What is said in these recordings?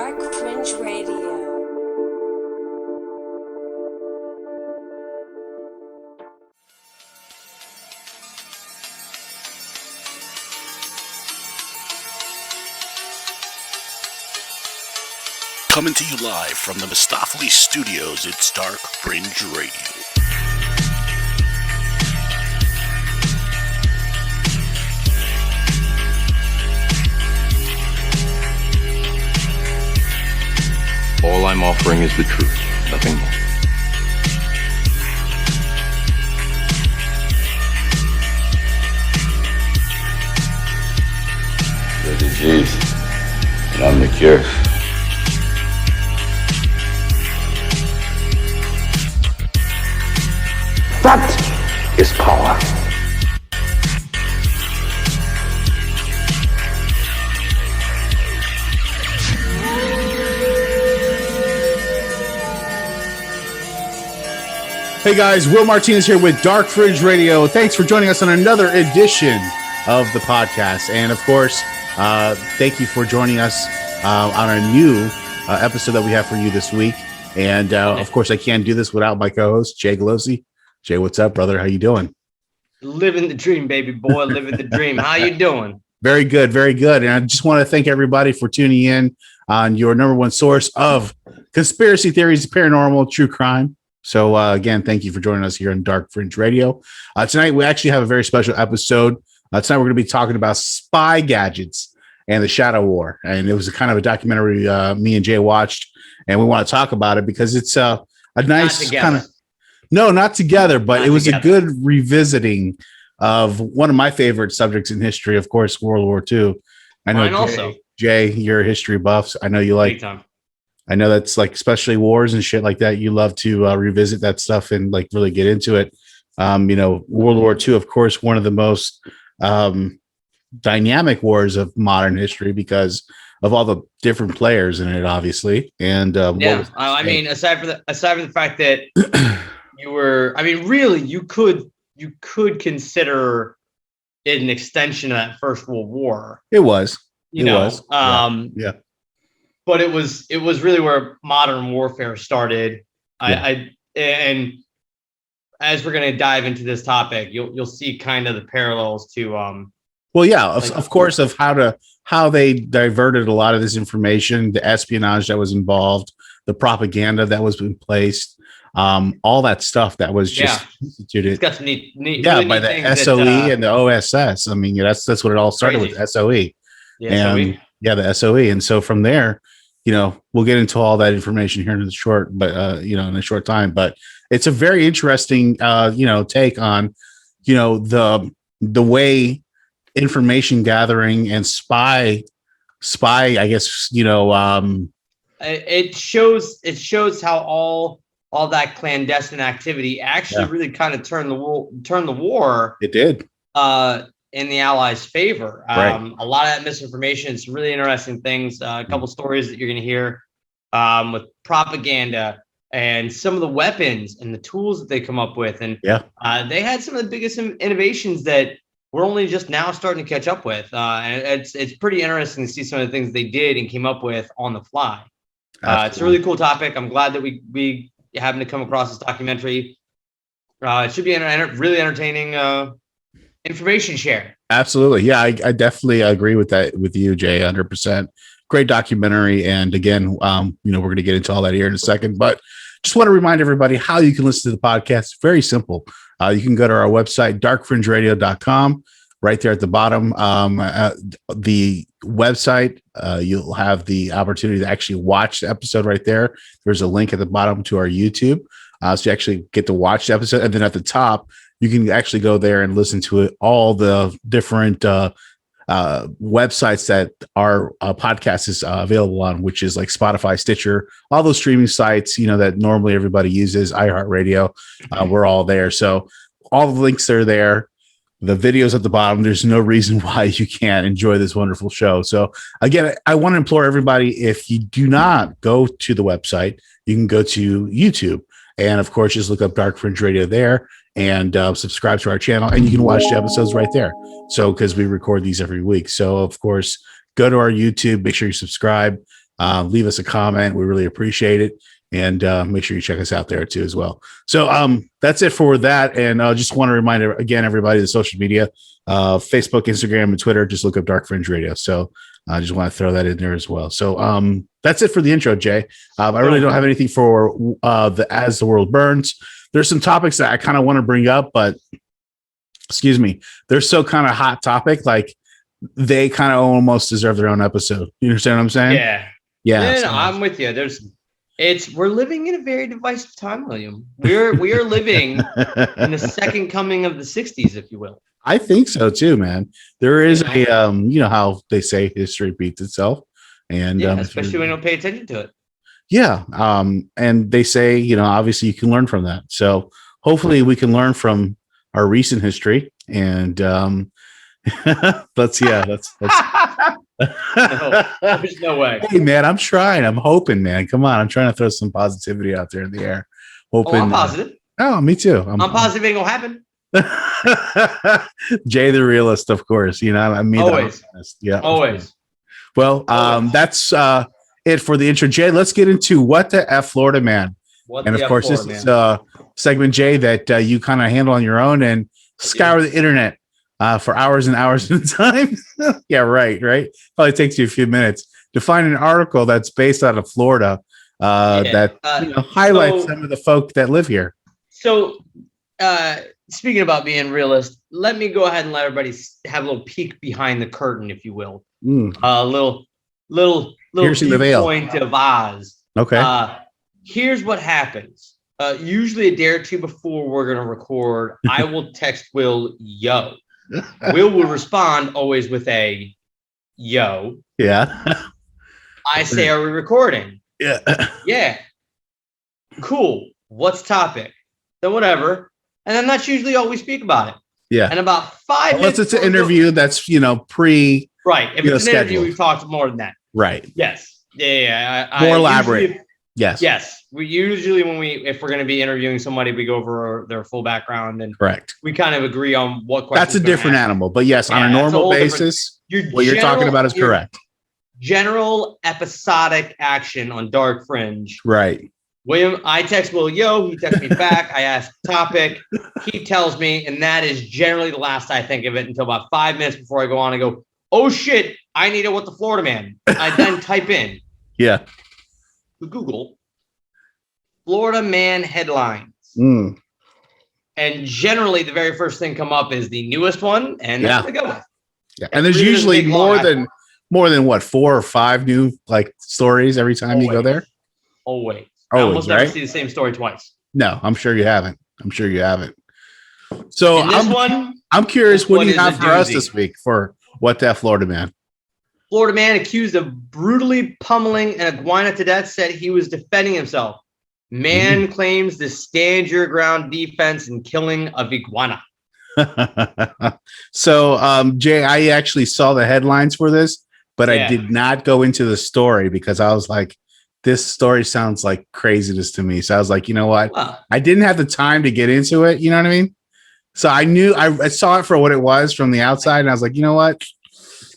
Dark Fringe Radio. Coming to you live from the Mistopheles Studios, it's Dark Fringe Radio. All I'm offering is the truth, nothing more. You're the disease, and I'm the cure. That is power. Hey guys, Will Martinez here with Dark Fringe Radio. Thanks for joining us on another edition of the podcast. And of course, thank you for joining us on a new episode that we have for you this week. And of course, I can't do this without my co-host, Jay Galosi. Jay, what's up, brother? How you doing? Living the dream, baby boy. Living the dream. How you doing? Very good, very good. And I just want to thank everybody for tuning in on your number one source of conspiracy theories, paranormal, true crime. So again, thank you for joining us here on Dark Fringe Radio. Tonight, we actually have a very special episode. Tonight, we're going to be talking about spy gadgets and the Shadow War. And it was a kind of a documentary me and Jay watched, and we want to talk about it because it's a nice kind of... No, not together, but it was a good revisiting of one of my favorite subjects in history, of course, World War II. I know, Jay, you're a history buff. I know you like... I know that's like, especially wars and shit like that. You love to revisit that stuff and like really get into it. World War II, of course, one of the most dynamic wars of modern history because of all the different players in it, obviously. And I mean, aside from the fact that you could consider it an extension of that First World War. It was. Yeah. But it was really where modern warfare started. Yeah. And as we're going to dive into this topic, you'll see kind of the parallels to. Of course, of how they diverted a lot of this information, the espionage that was involved, the propaganda that was in place, all that stuff that was just instituted. It's got some neat by the SOE and the OSS. I mean, that's what it all started with, SOE. The SOE, and so from there. We'll get into all that information here in a short time, but it's a very interesting, take on, the way information gathering and spy, I guess, it shows how all that clandestine activity actually really kind of turned the war. It did. In the Allies' favor. Right. A lot of that misinformation, some really interesting things, a couple stories that you're going to hear with propaganda and some of the weapons and the tools that they come up with. And they had some of the biggest innovations that we're only just now starting to catch up with. And it's pretty interesting to see some of the things they did and came up with on the fly. It's a really cool topic. I'm glad that we happened to come across this documentary. It should be really entertaining information share. Absolutely. Yeah, I definitely agree with that with you, Jay, 100%. Great documentary. And again, we're going to get into all that here in a second, but just want to remind everybody how you can listen to the podcast. Very simple. You can go to our website, darkfringeradio.com. Right there at the bottom, the website, you'll have the opportunity to actually watch the episode right there. There's a link at the bottom to our YouTube. So you actually get to watch the episode. And then at the top, you can actually go there and listen to it. All the different websites that our podcast is available on, which is like Spotify, Stitcher, all those streaming sites, that normally everybody uses, iHeartRadio. We're all there. So all the links are there. The videos at the bottom. There's no reason why you can't enjoy this wonderful show. So again, I want to implore everybody, if you do not go to the website, you can go to YouTube. And of course, just look up Dark Fringe Radio there and subscribe to our channel, and you can watch the episodes right there. So, because we record these every week. So of course, go to our YouTube, make sure you subscribe. leave us a comment. We really appreciate it. And make sure you check us out there too as well. So that's it for that. And I just want to remind again, everybody, the social media, Facebook, Instagram, and Twitter, just look up Dark Fringe Radio. So I just want to throw that in there as well. So that's it for the intro, Jay. I really don't have anything for the As the World Burns. There's some topics that I kind of want to bring up, but excuse me, they're so kind of hot topic, like they kind of almost deserve their own episode. You understand what I'm saying? Yeah. No, I'm with you. We're living in a very divisive time, William. We are living in the second coming of the 60s, if you will. I think so too, man. There is a you know how they say history repeats itself, and especially when you don't pay attention to it. Yeah, and they say, you know, obviously you can learn from that. So hopefully we can learn from our recent history, and that's No, there's no way. Hey man, I'm trying. I'm hoping, man. Come on, I'm trying to throw some positivity out there in the air. Hoping. I'm positive. Me too. I'm positive it ain't gonna happen. Jay the realist, of course. You know, I mean, always. Yeah, always. Well, that's it for the intro. Jay, let's get into what the F Florida man. And of course, this is a segment, Jay, that you kind of handle on your own and scour the internet for hours and hours at a time. Yeah, right. Probably takes you a few minutes to find an article that's based out of Florida that highlights some of the folk that live here. So, speaking about being realist, let me go ahead and let everybody have a little peek behind the curtain, if you will. A little piercing the veil point of Oz. Okay. Here's what happens. Usually a day or two before we're going to record, I will text Will, yo. Will respond always with a yo. Yeah. I say, are we recording? Yeah. Yeah. Cool. What's topic? Then whatever. And then that's usually all we speak about it. Yeah. And about 5 minutes. Unless it's an interview that's, pre. Right. If it's an scheduled. interview, we've talked more than that. Right. Yes. Yeah. More elaborate. Yes. We usually, if we're going to be interviewing somebody, we go over their full background and correct. We kind of agree on what questions. That's a different animal, but yes, on a normal basis, what you're talking about is correct. General episodic action on Dark Fringe. Right. William, I text Will, yo, he texts me back. I ask the topic. He tells me, and that is generally the last I think of it until about 5 minutes before I go on and go, oh shit, I need it with the Florida man. I then type in. Yeah. Google Florida man headlines. And generally the very first thing come up is the newest one, and that's what I go with. Yeah. And there's usually more than what, 4 or 5 new stories every time you go there. Always, I almost never see the same story twice. No, I'm sure you haven't. So I'm curious, what do you have for us this week for what that Florida man? Florida man accused of brutally pummeling an iguana to death said he was defending himself. Man claims to stand your ground defense in killing of iguana. So, Jay, I actually saw the headlines for this, but I did not go into the story because I was like, this story sounds like craziness to me. So I was like, you know what? I didn't have the time to get into it. You know what I mean? So I knew I saw it for what it was from the outside, and I was like, you know what?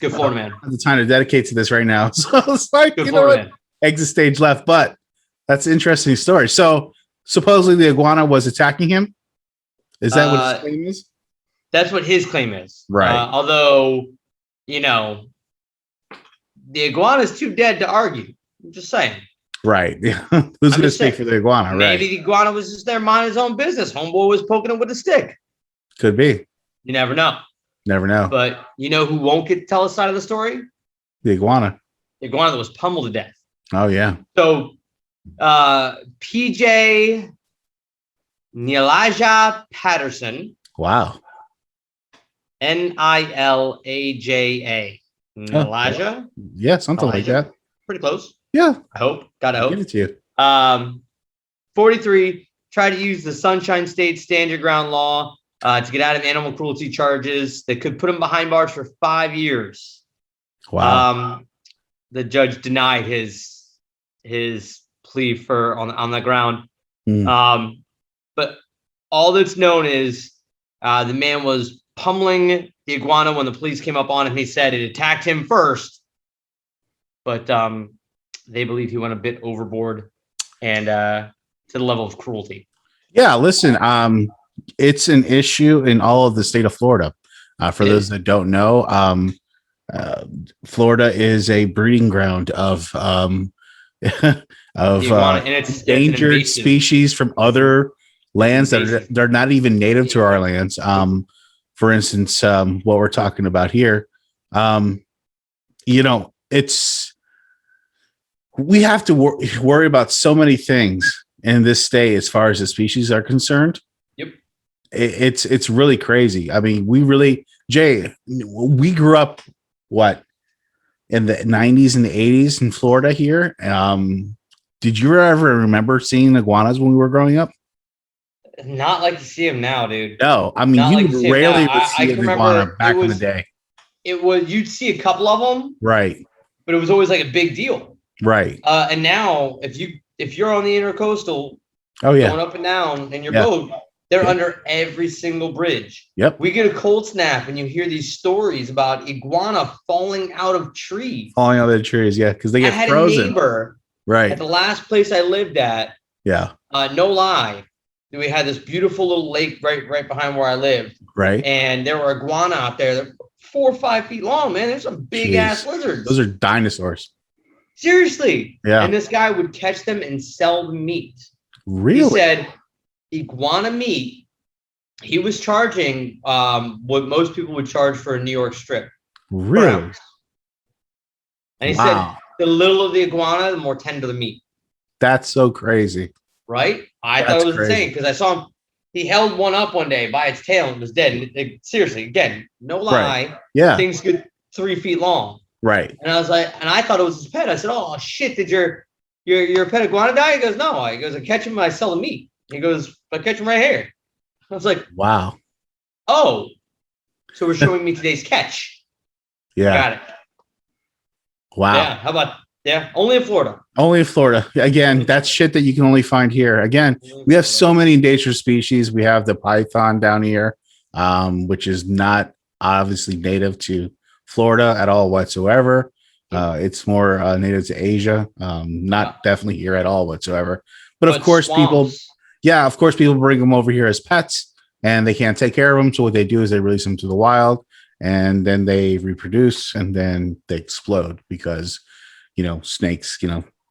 Good Florida man. I have the time to dedicate to this right now. So I was like, good you know what? Exit stage left, but that's an interesting story. So supposedly the iguana was attacking him. Is that what his claim is? That's what his claim is. Right. Although, the iguana is too dead to argue. I'm just saying. Right. Who's going to speak for the iguana? Maybe the iguana was just there minding his own business. Homeboy was poking him with a stick. Could be. You never know. Never know. But you know who won't get to tell his side of the story? The iguana. The iguana that was pummeled to death. Oh, yeah. So PJ Nilaja Patterson. Wow. Nilaja. Nilaja? Yeah, something like that. Pretty close. Yeah. I hope. Gotta hope. Give it to you. 43, tried to use the Sunshine State Stand Your Ground law to get out of animal cruelty charges that could put him behind bars for 5 years. Wow. The judge denied his plea for on the ground. But all that's known is the man was pummeling the iguana when the police came up on him. He said it attacked him first, but they believe he went a bit overboard and to the level of cruelty. Yeah, listen, it's an issue in all of the state of Florida. For those that don't know, Florida is a breeding ground of endangered species from other lands that they're not even native to our lands. For instance, what we're talking about here, we have to worry about so many things in this state as far as the species are concerned. Yep. It's really crazy. I mean, Jay, we grew up in the 90s and the 80s in Florida here. Did you ever remember seeing iguanas when we were growing up? Not like you see them now, dude. No, I mean, you would rarely see an iguana back in the day. You'd see a couple of them, right? But it was always like a big deal, right? And now, if you're on the intercoastal, going up and down in your boat, they're under every single bridge. Yep. We get a cold snap, and you hear these stories about iguana falling out of trees. Falling out of the trees, yeah, because they get frozen. I had a neighbor, right, at the last place I lived at. Yeah. No lie. We had this beautiful little lake right behind where I lived. Right. And there were iguana out there. They're 4 or 5 feet long, man. There's some big ass lizards. Those are dinosaurs. Seriously. Yeah. And this guy would catch them and sell the meat. Really? He said iguana meat, he was charging what most people would charge for a New York strip. Really? And he said the littler the iguana, the more tender the meat. That's so crazy. Right? I thought it was insane because I saw him. He held one up one day by its tail and it was dead. And seriously, again, no lie. Right. Yeah. Things get 3 feet long. Right. And I was like, and I thought it was his pet. I said, "Oh shit, did your pet iguana die?" He goes, "No." He goes, "I catch him and I sell the meat." He goes, "I catch him right here." I was like, "Wow." Oh, so we're showing me today's catch. Yeah. Got it. Wow. Yeah. How about? Yeah, only in Florida. Only in Florida. Again, that's shit that you can only find here. Again, we have so many endangered species. We have the python down here, which is not obviously native to Florida at all whatsoever. It's more native to Asia, not definitely here at all whatsoever. But of course, people bring them over here as pets and they can't take care of them. So what they do is they release them to the wild and then they reproduce and then they explode because snakes,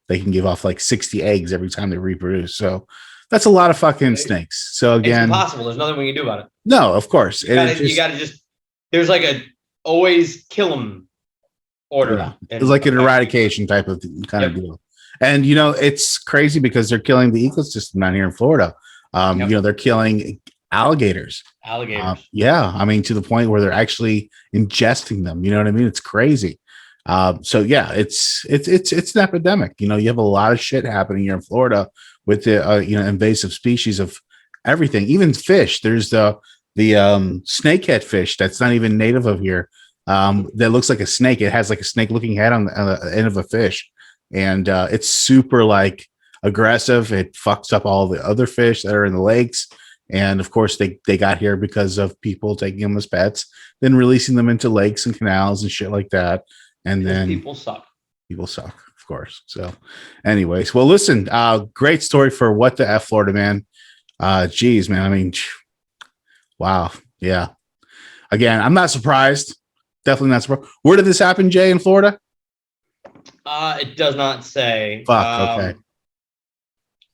they can give off like 60 eggs every time they reproduce. So that's a lot of fucking snakes. So again, it's impossible. There's nothing we can do about it. No, of course. You gotta just, there's like a always kill them order. Yeah. It's like an eradication type of kind of deal. And, it's crazy because they're killing the ecosystem down here in Florida. They're killing alligators. Yeah. I mean, to the point where they're actually ingesting them. You know what I mean? It's crazy. So yeah, it's an epidemic. You have a lot of shit happening here in Florida with the invasive species of everything, even fish. There's the snakehead fish that's not even native of here. That looks like a snake. It has like a snake looking head on the end of a fish, and it's super like aggressive. It fucks up all the other fish that are in the lakes. And of course, they got here because of people taking them as pets, then releasing them into lakes and canals and shit like that. And then people suck, of course. So anyways, well, listen, great story for What the F Florida, man. Geez, man. I mean, wow. Yeah. Again, I'm not surprised. Definitely not surprised. Where did this happen, Jay, in Florida? It does not say. Fuck. Okay.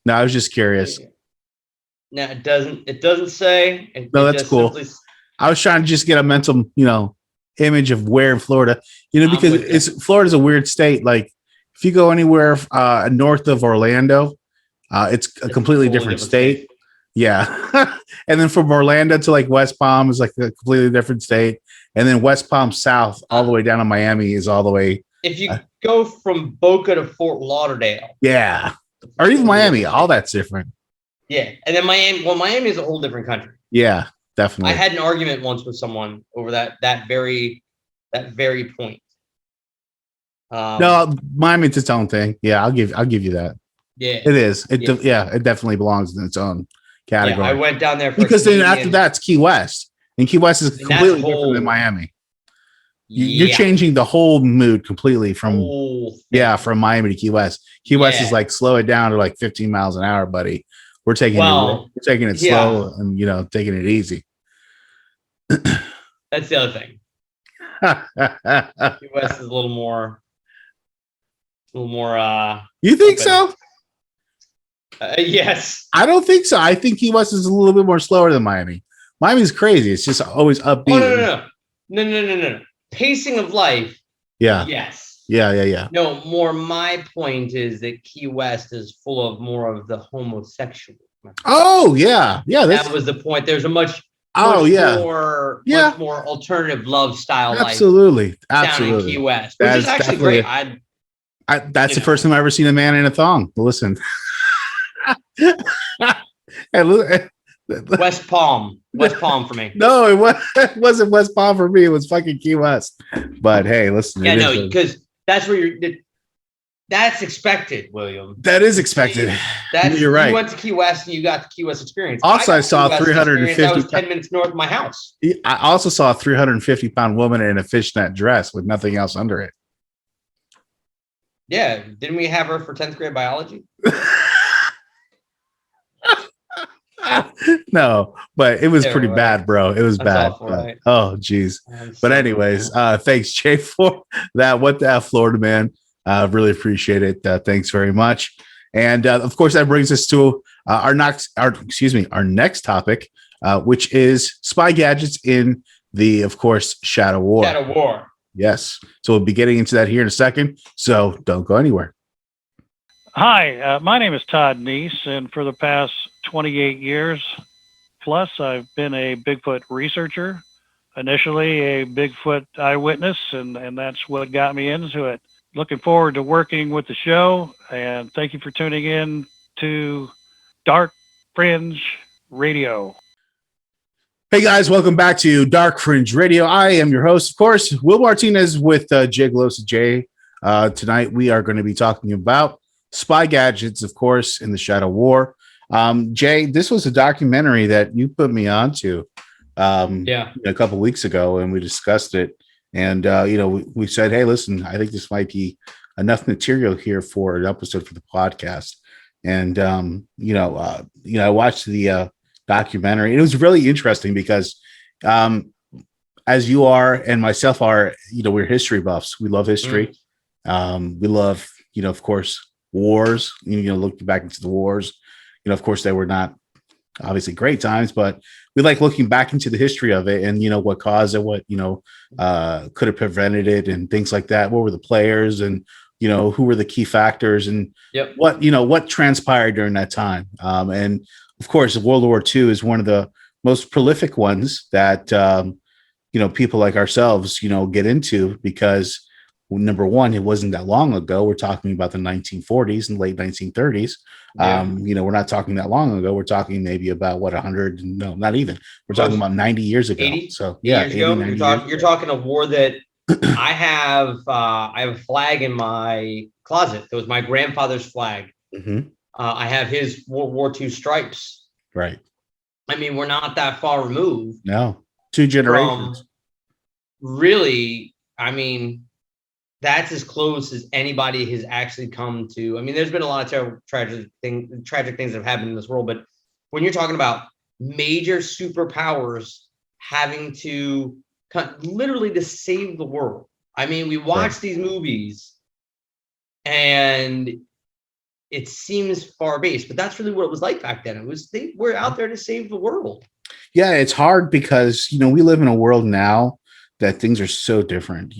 No, I was just curious. No, it doesn't say. No, that's cool. I was trying to just get a mental, image of where in Florida, because Florida's a weird state. Like if you go anywhere north of Orlando, it's a completely different state. Yeah. And then from Orlando to like West Palm is like a completely different state. And then West Palm South all the way down to Miami is all the way. If you go from Boca to Fort Lauderdale. Yeah. Or even Miami, all that's different. Yeah. And then Miami is a whole different country. Yeah. Definitely. I had an argument once with someone over that very point. No, Miami's its own thing. Yeah, I'll give you that. Yeah, it is. It definitely belongs in its own category. Yeah, I went down there because then after that, it's Key West, and Key West is completely different than Miami. You're changing the whole mood completely from from Miami to Key West. Key West is like slow it down to like 15 miles an hour, buddy. We're taking it slow and taking it easy. That's the other thing. Key West is a little more. You think so? Yes. I don't think so. I think Key West is a little bit more slower than Miami. Miami's crazy. It's just always upbeat. Oh, no. Pacing of life. Yeah. Yes. Yeah. No, more my point is that Key West is full of more of the homosexual. Oh, yeah. Yeah. That was the point. There's a much more alternative love style absolutely down in Key West, which is actually great. That's the first time I've ever seen a man in a thong. Listen. West Palm for me. No, it wasn't West Palm for me. It was fucking Key West. But hey, listen. Yeah, no, because that's where that's expected, William. That is expected. You're right. You went to Key West and you got the Key West experience. Also, I saw 350. That was 10 minutes north of my house. I also saw a 350-pound woman in a fishnet dress with nothing else under it. Yeah, didn't we have her for 10th grade biology? No, but it was pretty bad, bro. It was bad. Awful, right? Oh, geez. But anyways, thanks, Jay, for that. What the F, Florida man. Really appreciate it. Thanks very much. And of course, that brings us to our next topic, which is spy gadgets in the, of course, Shadow War. Shadow War. Yes. So we'll be getting into that here in a second. So don't go anywhere. Hi, my name is Todd Neese, and for the past 28 years plus, I've been a Bigfoot researcher. Initially a Bigfoot eyewitness, and that's what got me into it. Looking forward to working with the show, and thank you for tuning in to Dark Fringe Radio. Hey guys, welcome back to Dark Fringe Radio. I am your host, of course, Will Martinez with Jay Glosa Jay. Tonight we are going to be talking about spy gadgets, of course, in the Shadow War. Jay, this was a documentary that you put me onto a couple weeks ago, and we discussed it. And we said, hey, listen, I think this might be enough material here for an episode for the podcast. And I watched the documentary. It was really interesting because as you are and myself are, we're history buffs. We love history. We love, of course, wars. Looking back into the wars. Of course, they were not obviously great times, but we like looking back into the history of it and, what caused it, what, could have prevented it and things like that. What were the players and, who were the key factors and what transpired during that time. And of course, World War II is one of the most prolific ones that, people like ourselves, get into because number one, it wasn't that long ago. We're talking about the 1940s and late 1930s. We're not talking that long ago. We're talking maybe about 100. No, not even. We're talking about 90 years ago. 80, so yeah, 80 years ago. You're talking a war that I have a flag in my closet. It was my grandfather's flag. Mm-hmm. I have his World War II stripes. Right. I mean, we're not that far removed. No, 2 generations. Really, I mean, that's as close as anybody has actually come to. I mean, there's been a lot of tragic things that have happened in this world, but when you're talking about major superpowers having to literally to save the world, I mean, we watch these movies and it seems far-based, but that's really what it was like back then. It was they were out there to save the world. Yeah, it's hard because we live in a world now that things are so different.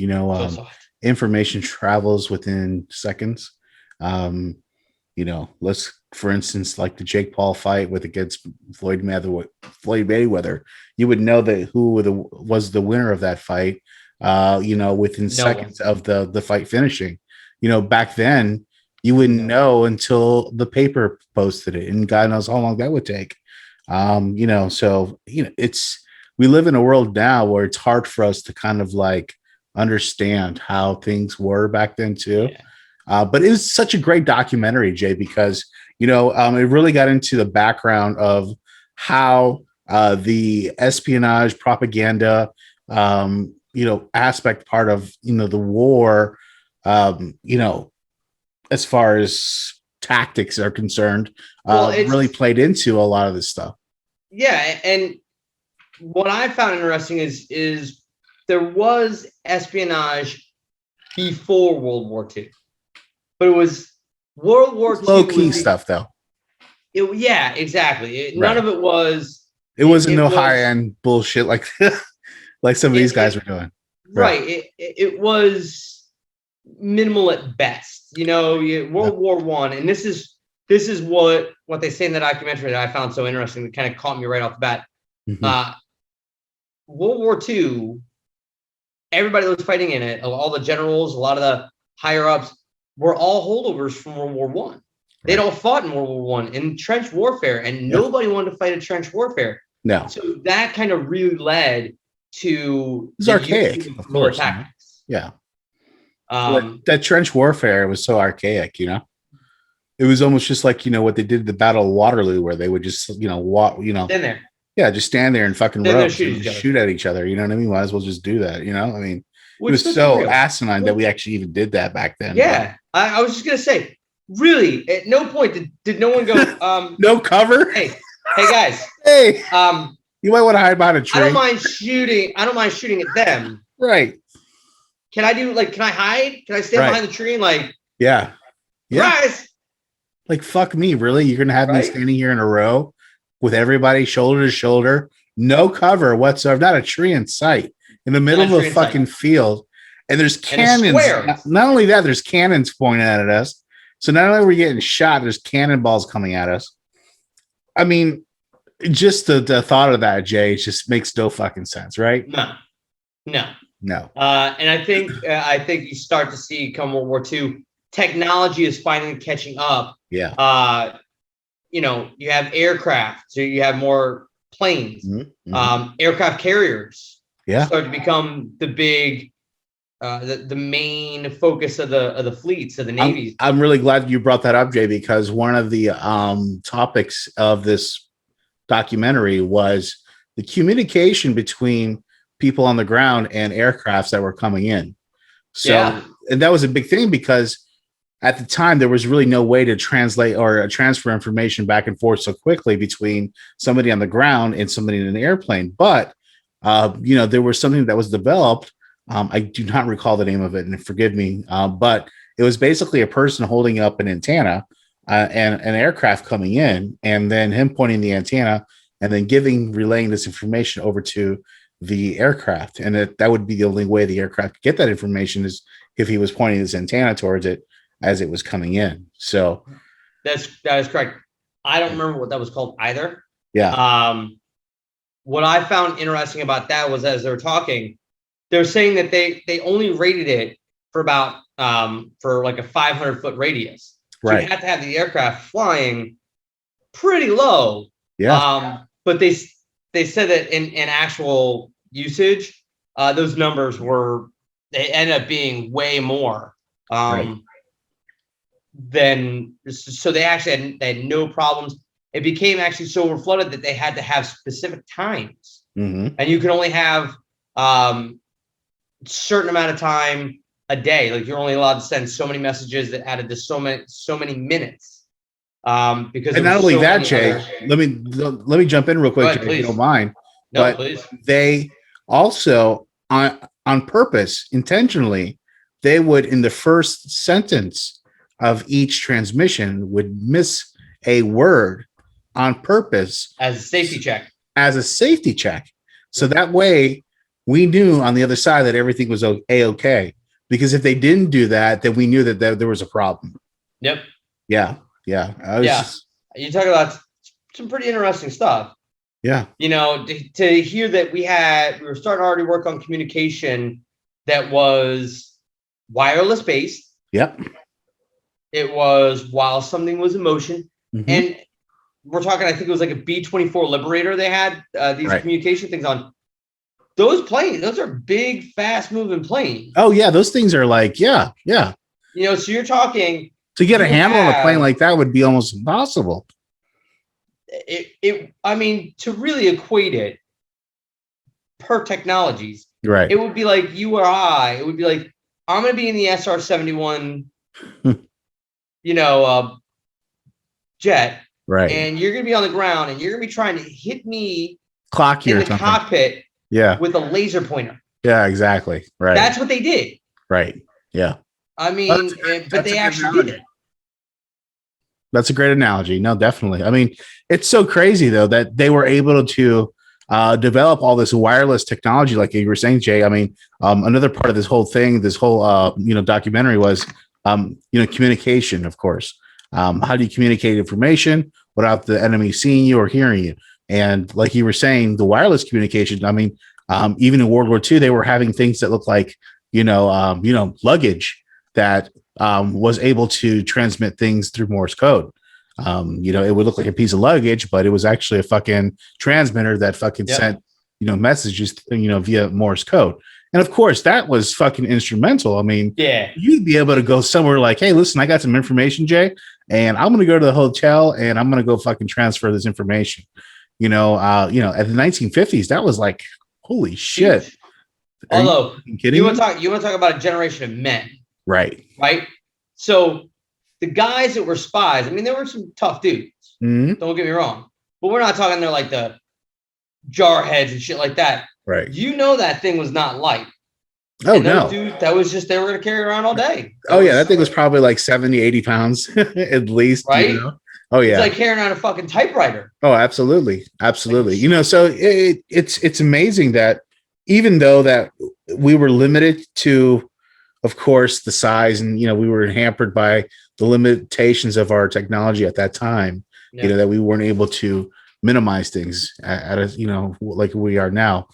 Information travels within seconds. Let's, for instance, like the Jake Paul fight against Floyd Mayweather, you would know that who was the winner of that fight, within seconds of the fight finishing. Back then you wouldn't know until the paper posted it, and God knows how long that would take. We live in a world now where it's hard for us to kind of like understand how things were back then too. But it was such a great documentary, Jay, because it really got into the background of how the espionage propaganda aspect part of, the war, as far as tactics are concerned, really played into a lot of this stuff. Yeah. And what I found interesting is there was espionage before World War II, but it was World War II low key stuff though. Yeah, exactly. None of it was. It wasn't high end bullshit like like some of these guys were doing. Right. It was minimal at best. World War I, and this is what they say in the documentary that I found so interesting that kind of caught me right off the bat. Mm-hmm. World War II, everybody that was fighting in it, all the generals, a lot of the higher ups, were all holdovers from World War I. They'd all fought in World War I in trench warfare, and nobody wanted to fight in trench warfare. No. So that kind of really led to it's archaic, of course. Tactics. Yeah. That trench warfare was so archaic, It was almost just like, what they did at the Battle of Waterloo, where they would just, stand there. Yeah, just stand there and fucking shoot at each other. You know what I mean? Might as well just do that. It was so asinine that we actually even did that back then. Yeah. I was just going to say, really, at no point did no one go, no cover? Hey guys. Hey. You might want to hide behind a tree. I don't mind shooting at them. Right. Can I hide? Can I stand behind the tree and yeah. Guys. Like, fuck me, really? You're going to have me standing here in a row with everybody shoulder to shoulder, no cover whatsoever, not a tree in sight, in the middle of a fucking field. And there's cannons. Not only that, there's cannons pointing at us. So not only are we getting shot, there's cannonballs coming at us. I mean, just the thought of that, Jay, just makes no fucking sense, right? No. And I think you start to see come World War II, technology is finally catching up. Yeah. You have aircraft, so you have more planes. Mm-hmm. Aircraft carriers start to become the big, the main focus of the fleets, of the navies. I'm really glad you brought that up, Jay, because one of the topics of this documentary was the communication between people on the ground and aircrafts that were coming in. So, and that was a big thing because at the time there was really no way to translate or transfer information back and forth so quickly between somebody on the ground and somebody in an airplane. But, there was something that was developed. I do not recall the name of it, and forgive me, but it was basically a person holding up an antenna and an aircraft coming in, and then him pointing the antenna and then relaying this information over to the aircraft. And that would be the only way the aircraft could get that information is if he was pointing his antenna towards it as it was coming in. So that is correct. I don't remember what that was called either. Yeah. What I found interesting about that was as they were talking, they're saying that they only rated it for about for like a 500-foot radius. So right. You have to have the aircraft flying pretty low. Yeah. But they said that in actual usage, those numbers they end up being way more. Then so they actually had no problems. It became actually so overflooded that they had to have specific times, and you can only have certain amount of time a day. Like you're only allowed to send so many messages that added to so many minutes. Because and not only that, Jay, let me jump in real quick, Jay, if you don't mind. No, but please. They also on purpose, intentionally, they would in the first sentence of each transmission would miss a word on purpose as a safety check. So that way we knew on the other side that everything was okay. Because if they didn't do that, then we knew that there was a problem. Yep. Yeah. You talk about some pretty interesting stuff. Yeah. To hear that we were starting to already work on communication that was wireless based. Yep. It was while something was in motion. Mm-hmm. And we're talking, I think it was like a B-24 Liberator they had these communication things on. Those planes, those are big, fast moving planes. Oh, yeah. Those things are like, yeah. So you're talking. To get a handle on a plane like that would be almost impossible. I mean, to really equate it per technologies, Right. It would be like you or I. It would be like, I'm going to be in the SR-71, jet. Right. And you're going to be on the ground and you're going to be trying to hit me Clock you in or the something. cockpit Yeah. with a laser pointer. Yeah, exactly. Right. That's what they did. Right. Yeah. I mean, but they actually did it. That's a great analogy. No, definitely. I mean, it's so crazy though that they were able to develop all this wireless technology, like you were saying, Jay. I mean, another part of this whole thing, this whole documentary was communication, of course. How do you communicate information without the enemy seeing you or hearing you? And like you were saying, the wireless communication. I mean, even in World War II, they were having things that looked like luggage that was able to transmit things through Morse code. It would look like a piece of luggage, but it was actually a fucking transmitter that fucking sent, messages, via Morse code. And of course, that was fucking instrumental. I mean, you'd be able to go somewhere like, hey, listen, I got some information, Jay, and I'm going to go to the hotel and I'm going to go fucking transfer this information. At the 1950s, that was like, holy shit. Although you want to talk about a generation of men, right? So the guys that were spies, I mean, there were some tough dudes. Mm-hmm. Don't get me wrong, but we're not talking they're like the jarheads and shit like that. Right. That thing was not light. Oh, no. Dudes, that was just, they were going to carry it around all day. That thing was probably like 70, 80 pounds at least. Right. Oh, yeah. It's like carrying around a fucking typewriter. Oh, absolutely. Absolutely. So it's amazing that even though that we were limited to, of course, the size and, we were hampered by the limitations of our technology at that time, that we weren't able to minimize things at a, like we are now.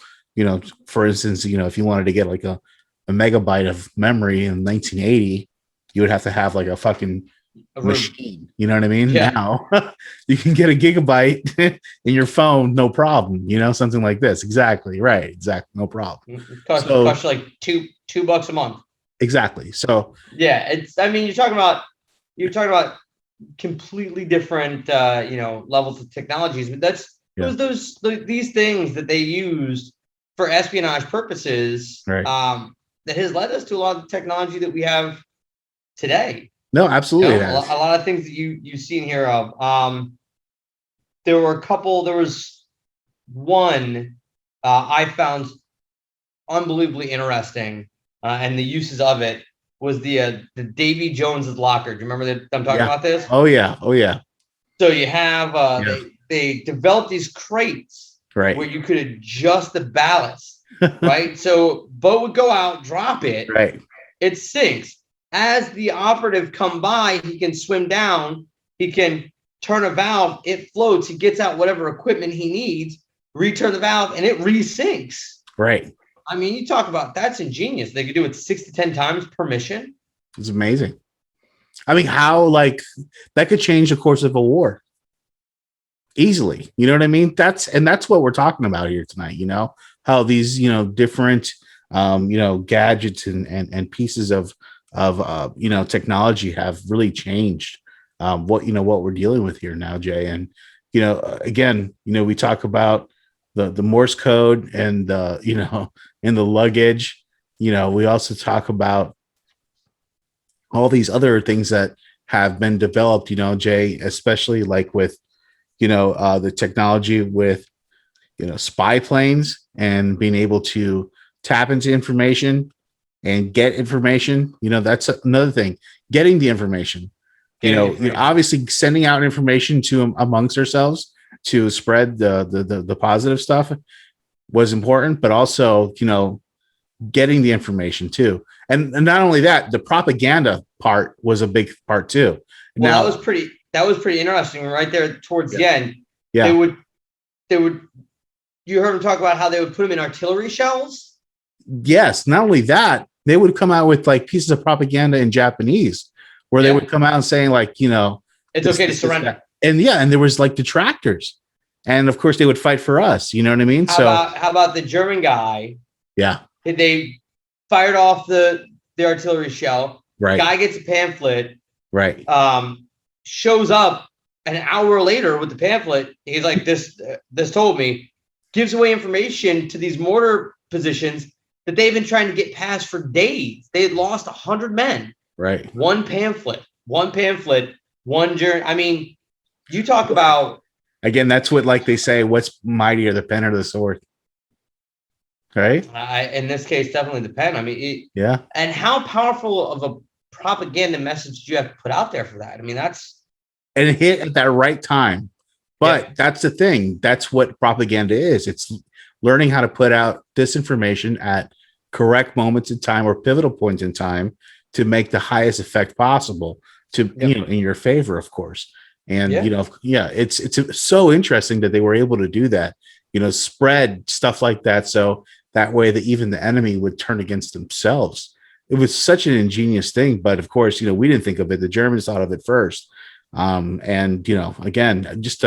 For instance, if you wanted to get like a megabyte of memory in 1980, you would have to have like a fucking machine. You know what I mean? Yeah. Now you can get a gigabyte in your phone, no problem. Something like this. Exactly. Right. Exactly. No problem. It costs like $2 a month. Exactly. So you're talking about completely different levels of technologies, but it was these things that they used for espionage purposes, right. That has led us to a lot of the technology that we have today. No, absolutely. A lot of things that you've seen here of. There was one I found unbelievably interesting, and the uses of it was the Davy Jones's locker. Do you remember that I'm talking about this? Oh yeah. So you have they developed these crates. Right. Where you could adjust the ballast, right? So boat would go out, drop it, right? It sinks. As the operative come by, he can swim down, he can turn a valve, it floats, he gets out whatever equipment he needs, return the valve, and it re-sinks. Right. I mean, you talk about that's ingenious. They could do it 6 to 10 times per mission. It's amazing. I mean, how that could change the course of a war. Easily, you know what I mean? That's what we're talking about here tonight. How these different gadgets and pieces of technology have really changed what we're dealing with here now, Jay. And again, we talk about the Morse code and in the luggage. We also talk about all these other things that have been developed. Jay, especially like with the technology with, spy planes and being able to tap into information and get information. That's another thing, getting the information, obviously sending out information to amongst ourselves to spread the positive stuff was important, but also, getting the information too. And not only that, the propaganda part was a big part too. Well, now, that was pretty interesting right there towards the end. Yeah. They would, you heard them talk about how they would put them in artillery shells. Yes. Not only that, they would come out with like pieces of propaganda in Japanese where they would come out and saying like, it's okay to surrender. And there was like detractors, and of course they would fight for us. You know what I mean? How about the German guy? Yeah. They fired off the artillery shell. Right. Guy gets a pamphlet. Right. Shows up an hour later with the pamphlet. He's like, this told me, gives away information to these mortar positions. that they've been trying to get past for days. They had lost 100 men. Right. One pamphlet, one journey. I mean, you talk about. Again, that's what, like they say, what's mightier, the pen or the sword? Right. In this case, definitely the pen. I mean, yeah. And how powerful of a propaganda message do you have to put out there for that? I mean, and it hit at that right time. But that's the thing. That's what propaganda is. It's learning how to put out disinformation at correct moments in time or pivotal points in time to make the highest effect possible in your favor, of course. And, it's so interesting that they were able to do that, spread stuff like that. So that way that even the enemy would turn against themselves. It was such an ingenious thing. But of course, we didn't think of it. The Germans thought of it first. Again, just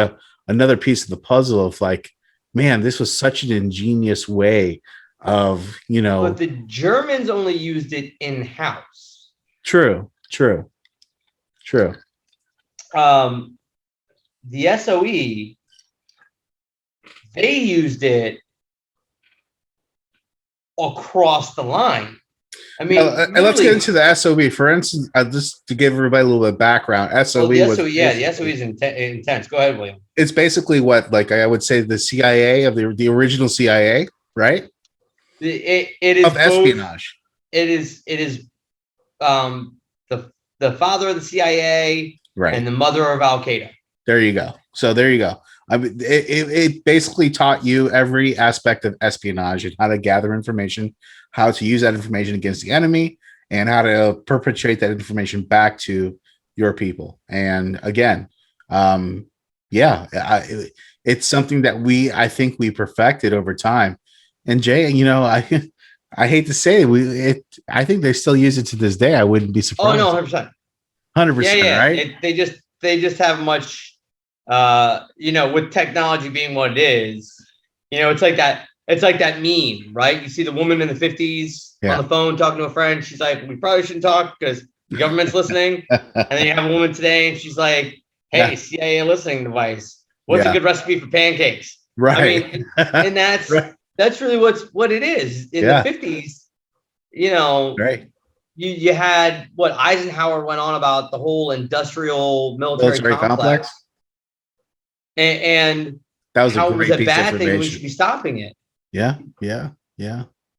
another piece of the puzzle of like, man, this was such an ingenious way of, But the Germans only used it in-house. True. The SOE, they used it across the line. I mean, let's get into the SOE. For instance, just to give everybody a little bit of background, SOE the SOE is intense. Go ahead, William. It's basically what, like I would say, the CIA of the original CIA, right? It is of espionage. It is the father of the CIA, right, and the mother of Al Qaeda. There you go. So there you go. I mean, it basically taught you every aspect of espionage and how to gather information, how to use that information against the enemy, and how to perpetrate that information back to your people. And again, it's something that I think we perfected over time. And Jay, I hate to say I think they still use it to this day. I wouldn't be surprised. Oh no, 100%. 100%, right? They just have much. With technology being what it is, it's like that meme, right? You see the woman in the 50s on the phone talking to a friend. She's like, we probably shouldn't talk because the government's listening. And then you have a woman today and she's like, hey, CIA listening device. What's a good recipe for pancakes? Right. I mean, and that's that's really what it is. In the 50s, right. You had what Eisenhower went on about the whole industrial military complex. And that was how a great it was a piece bad of thing. We should be stopping it. Yeah.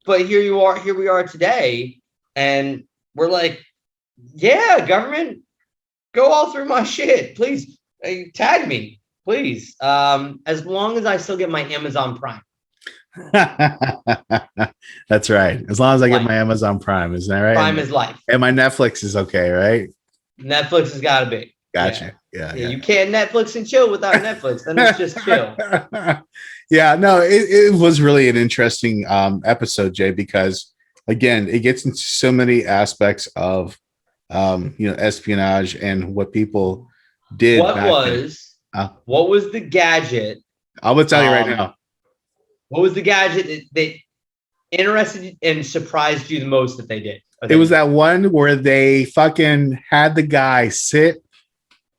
But here we are today, and we're like, government, go all through my shit, please. Tag me, please. As long as I still get my Amazon Prime. That's right. As long as I get my Amazon Prime, isn't that right? Prime is life, and my Netflix is okay, right? Netflix has got to be. Gotcha. Yeah. You can't Netflix and chill without Netflix. Then it's just chill. It was really an interesting episode, Jay, because again, it gets into so many aspects of espionage and what people did. What was the gadget? I will tell you right now. What was the gadget that interested and surprised you the most that they did? It was that one where they fucking had the guy sit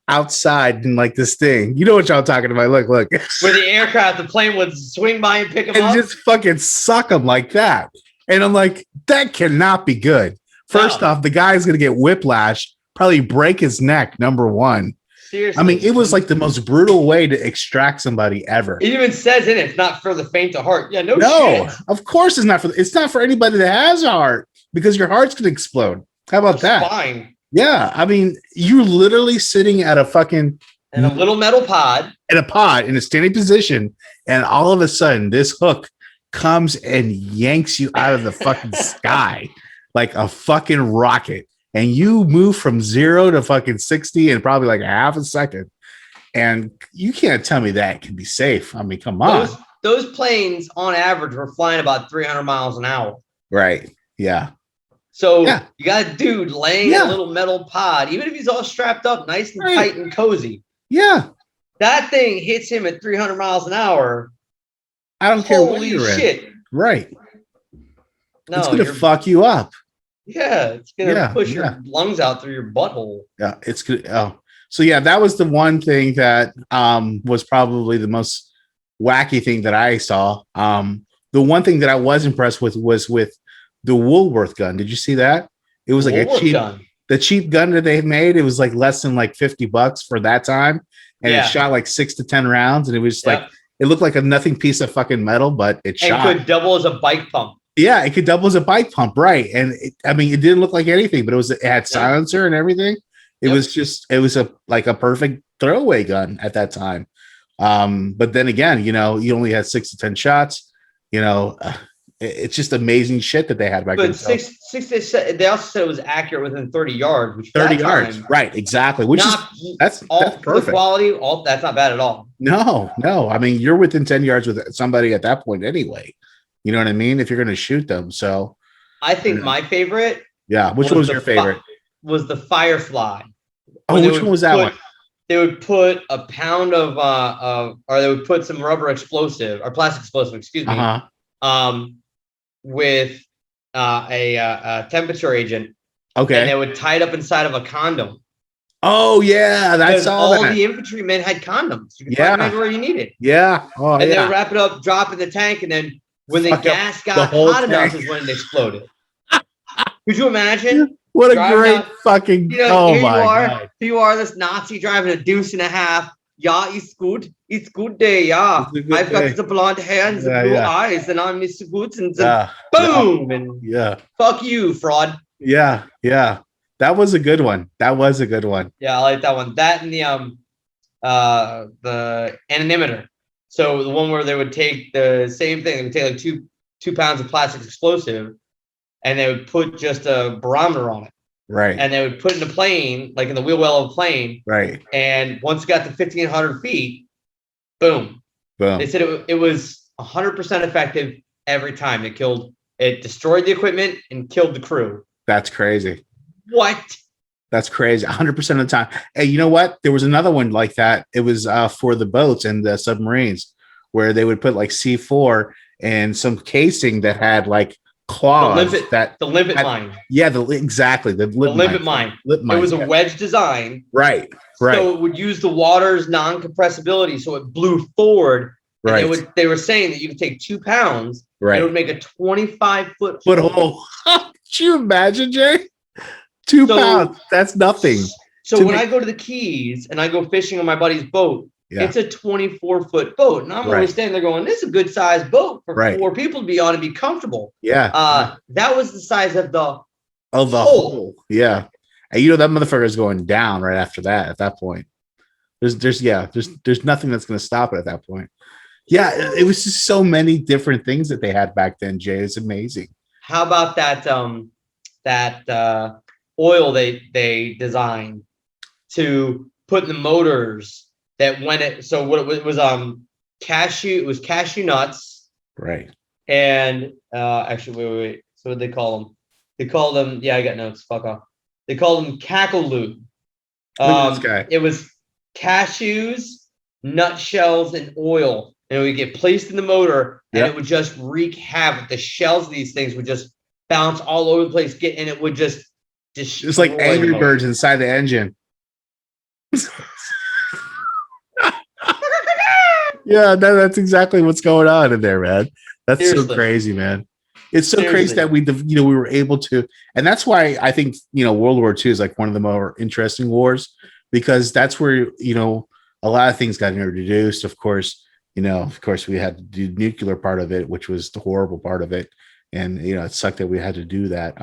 outside in like this thing. You know what y'all talking about? Look. Where the plane would swing by and pick him up. And just fucking suck him like that. And I'm like, that cannot be good. First off, the guy's going to get whiplash, probably break his neck, number one. Seriously. I mean, it was like the most brutal way to extract somebody ever. It even says in it, it's not for the faint of heart. Yeah, no shit. Of course it's not for anybody that has a heart, because your heart's going to explode. How about that? Fine. Yeah, I mean, you're literally sitting at a fucking in a little metal pod, in a standing position, and all of a sudden, this hook comes and yanks you out of the fucking sky like a fucking rocket, and you move from 0 to fucking 60 in probably like a half a second, and you can't tell me that can be safe. I mean, come on. Those planes, on average, were flying about 300 miles an hour. Right. Yeah. So you got a dude laying in a little metal pod, even if he's all strapped up, nice and tight and cozy. Yeah. That thing hits him at 300 miles an hour. I don't care what you're shit. Right. No, it's going to fuck you up. Yeah. It's going to push your lungs out through your butthole. Yeah. It's good. Oh. So that was the one thing that was probably the most wacky thing that I saw. The one thing that I was impressed with was with the Woolworth gun. Did you see that? It was like the cheap gun that they made. It was like less than like $50 for that time, and it shot like 6 to 10 rounds, and it was like it looked like a nothing piece of fucking metal, but it shot. It could double as a bike pump. Yeah, it could double as a bike pump, right? And I mean, it didn't look like anything, but it had silencer and everything. It was a perfect throwaway gun at that time. But then again, you only had 6 to 10 shots. It's just amazing shit that they had back then. But they also said it was accurate within 30 yards. Which 30 yards, right? Exactly. Which that's perfect. The quality. That's not bad at all. No. I mean, you're within 10 yards with somebody at that point anyway. You know what I mean? If you're going to shoot them, so I think my favorite. Yeah, which one was your favorite? Was the Firefly. Oh, which one was that one? They would put a pound of or they would put some rubber explosive or plastic explosive, excuse me, with a temperature agent. Okay. And they would tie it up inside of a condom. Oh yeah, that's all. The infantrymen had condoms. You could find them everywhere you needed. Yeah. Oh, and they would wrap it up, drop it in the tank, and then when the gas got hot enough is when it exploded. Could you imagine? What a great fucking oh my god. Here you are, this Nazi driving a deuce and a half. Yeah, it's good. It's good day, yeah. I've got the blonde hair and the blue eyes, and I'm Mr. Goods, and boom! And fuck you, fraud. Yeah. That was a good one. Yeah, I like that one. That and the anonymeter. So the one where they would take the same thing, they would take like two pounds of plastic explosive, and they would put just a barometer on it. Right. And they would put in a plane, like in the wheel well of a plane. Right. And once it got to 1,500 feet, boom. They said it was 100% effective every time. It destroyed the equipment and killed the crew. That's crazy. What? That's crazy. 100% of the time. Hey, you know what? There was another one like that. It was for the boats and the submarines where they would put like C4 and some casing that had like claws. The limpet mine. Yeah, exactly. The limpet mine. It was a wedge design. Right. So it would use the water's non-compressibility, so it blew forward. Right. They were saying that you could take 2 pounds. Right. And it would make a 25-foot hole. Could you imagine, Jay? 2 pounds. That's nothing. So when I go to the Keys and I go fishing on my buddy's boat, it's a 24-foot boat. And I'm always standing there going, this is a good sized boat for 4 people to be on and be comfortable. Yeah. That was the size of the hole. Yeah. And that motherfucker is going down right after that at that point. There's nothing that's going to stop it at that point. Yeah, it was just so many different things that they had back then, Jay. It's amazing. How about that oil they designed to put in the motors that when it was cashew, it was cashew nuts. Right. And actually wait. So what did they call them? They called them, I got notes, fuck off. They called them cackle lube. It was cashews, nutshells, and oil. And it would get placed in the motor and it would just wreak havoc. The shells of these things would just bounce all over the place, and it would just it's like Angry Birds inside the engine. Yeah, that's exactly what's going on in there, man. That's Seriously. So crazy, man. It's so crazy that we were able to, and that's why I think World War II is like one of the more interesting wars, because that's where a lot of things got introduced. Of course, we had the nuclear part of it, which was the horrible part of it, and it sucked that we had to do that.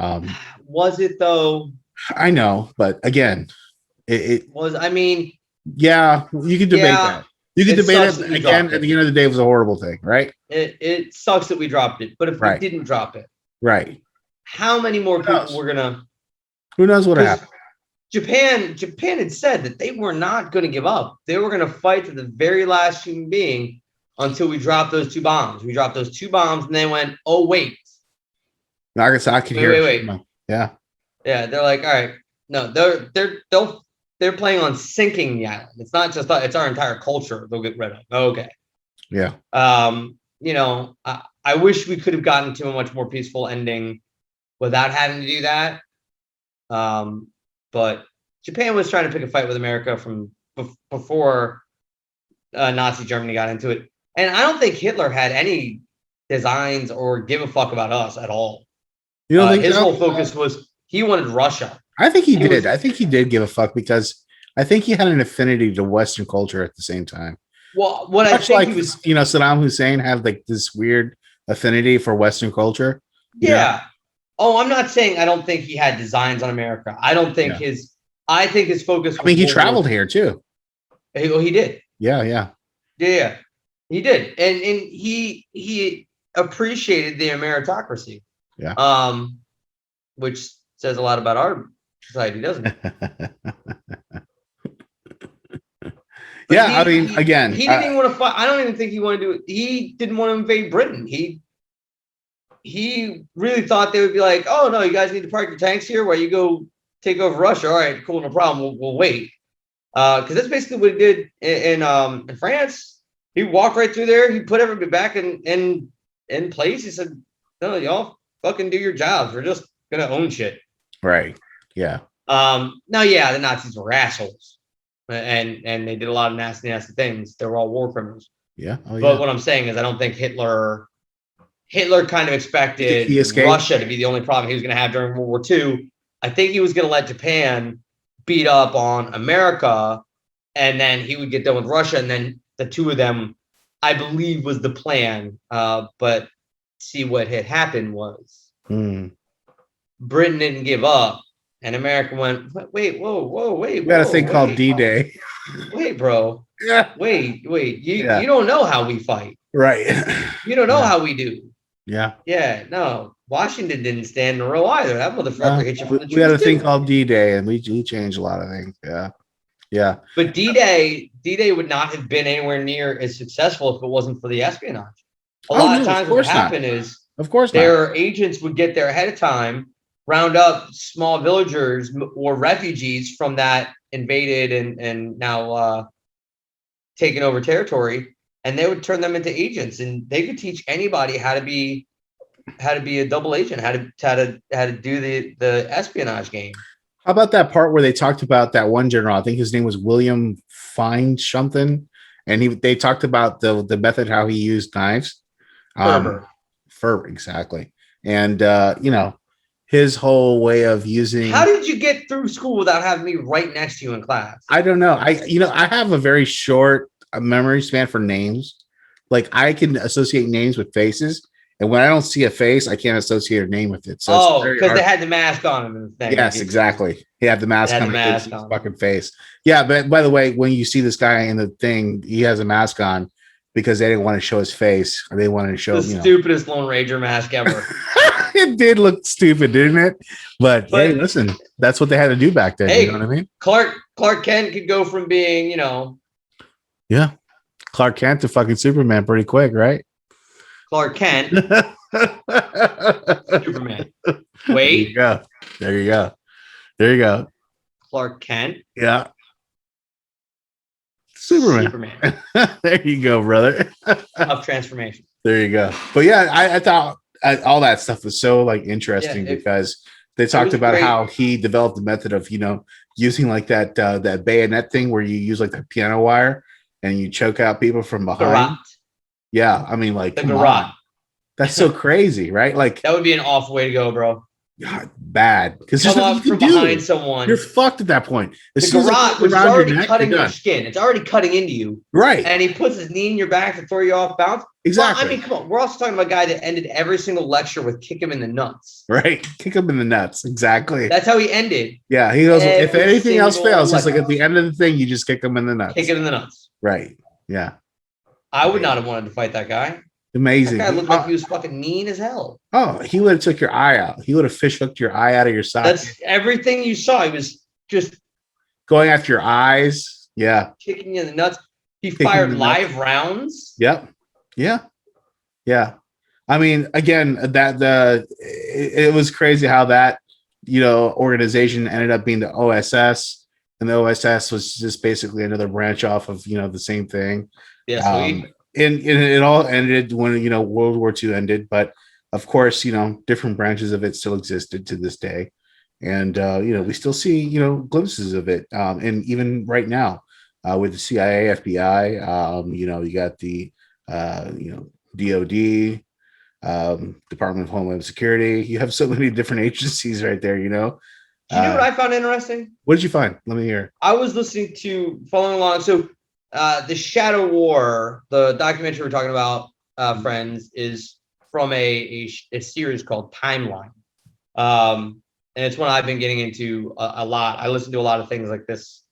Was it though? I know, but again, it was. I mean, yeah, you can debate that. You can debate it again. At the end of the day, it was a horrible thing, right? It sucks that we dropped it, but if we didn't drop it, right? How many more people were gonna? Who knows what happened? Japan had said that they were not going to give up. They were going to fight to the very last human being until we dropped those 2 bombs. We dropped those 2 bombs, and they went, "Oh wait." I guess I can hear. Wait. Yeah. Yeah, they're like, all right, no, they're playing on sinking the island. It's not just it's our entire culture they'll get rid of. Okay. Yeah. I wish we could have gotten to a much more peaceful ending without having to do that. But Japan was trying to pick a fight with America from before Nazi Germany got into it. And I don't think Hitler had any designs or give a fuck about us at all. You don't think his so? whole focus was he wanted Russia. I think he did. I think he did give a fuck because I think he had an affinity to Western culture at the same time. Well, what I Much think like he was, Saddam Hussein had like this weird affinity for Western culture. yeah. Oh, I'm not saying I don't think he had designs on America. I don't think I think his focus. I mean, he traveled here too. He did. Yeah. He did, and he appreciated the meritocracy. Yeah. Which says a lot about our society, doesn't it? Yeah, I mean, again, he didn't even want to fight. I don't even think he wanted to do it. He didn't want to invade Britain. He really thought they would be like, oh no, you guys need to park your tanks here while you go take over Russia. All right, cool, no problem. We'll wait. Because that's basically what he did in France. He walked right through there. He put everybody back in place. He said, no, y'all fucking do your jobs. We're just gonna own shit. Right. Yeah. Now, yeah, the Nazis were assholes, and they did a lot of nasty things. They were all war criminals. Yeah. But what I'm saying is, I don't think Hitler kind of expected Russia to be the only problem he was going to have during World War II. I think he was going to let Japan beat up on America, and then he would get done with Russia, and then the two of them, I believe, was the plan. But see, what had happened was Britain didn't give up, and America went, wait, whoa, wait. We got a thing called D-Day. Wait, bro. Yeah. Wait. You don't know how we fight. Right. You don't know how we do. Yeah. Yeah, no. Washington didn't stand in a row either. That motherfucker hit you from the trees. We had a thing called D-Day, and we changed a lot of things. Yeah. Yeah. But D-Day would not have been anywhere near as successful if it wasn't for the espionage. A lot of times what happened is their agents would get there ahead of time, round up small villagers or refugees from that invaded and now taken over territory, and they would turn them into agents, and they could teach anybody how to be a double agent, how to do the espionage game. How about that part where they talked about that one general? I think his name was William Fine something, and they talked about the method how he used knives. Ferber, exactly. And his whole way of using. How did you get through school without having me right next to you in class? I don't know. I have a very short memory span for names. Like, I can associate names with faces, and when I don't see a face, I can't associate a name with it. So because they had the mask on him. And yes, exactly. He had the mask on his fucking face. Yeah, but by the way, when you see this guy in the thing, he has a mask on because they didn't want to show his face, or they wanted to show the stupidest Lone Ranger mask ever. It did look stupid, didn't it? But hey, listen, that's what they had to do back then. You know what I mean? Clark Kent could go from being, yeah, Clark Kent to fucking Superman pretty quick, right? Clark Kent, Superman. Wait, there you go. Clark Kent, yeah. Superman. There you go, brother. Of transformation. There you go. But yeah, I thought all that stuff was so like interesting because they talked about how he developed the method of using like that bayonet thing where you use like the piano wire and you choke out people from behind. Garrote. Yeah, I mean, like, the Garrote. That's so crazy, right? Like, that would be an awful way to go, bro. God, bad, because come up from behind someone. You're fucked at that point. The Garrote was already cutting your skin. It's already cutting into you, right? And he puts his knee in your back to throw you off balance. Exactly. Well, I mean, come on. We're also talking about a guy that ended every single lecture with "kick him in the nuts." Right, kick him in the nuts. Exactly. That's how he ended. Yeah, he goes. If anything else fails, it's like at the end of the thing, you just kick him in the nuts. Kick it in the nuts. Right. Yeah. I would not have wanted to fight that guy. Amazing. That guy looked like he was fucking mean as hell. Oh, he would have took your eye out. He would have fish hooked your eye out of your socket. That's everything you saw. He was just going after your eyes. Yeah. Kicking you in the nuts. He fired live rounds. Yep. Yeah. Yeah. I mean, again, it was crazy how that, organization ended up being the OSS, and the OSS was just basically another branch off of, the same thing. Yeah. And it all ended when World War II ended, but of course different branches of it still existed to this day, and we still see glimpses of it, and even right now with the CIA, FBI, you got the DOD, Department of Homeland Security. You have so many different agencies right there, you know. Do you know what I found interesting? What did you find? Let me hear. I was listening to following along. So the Shadow War, the documentary we're talking about, friends, is from a series called Timeline. And it's one I've been getting into a lot. I listen to a lot of things like this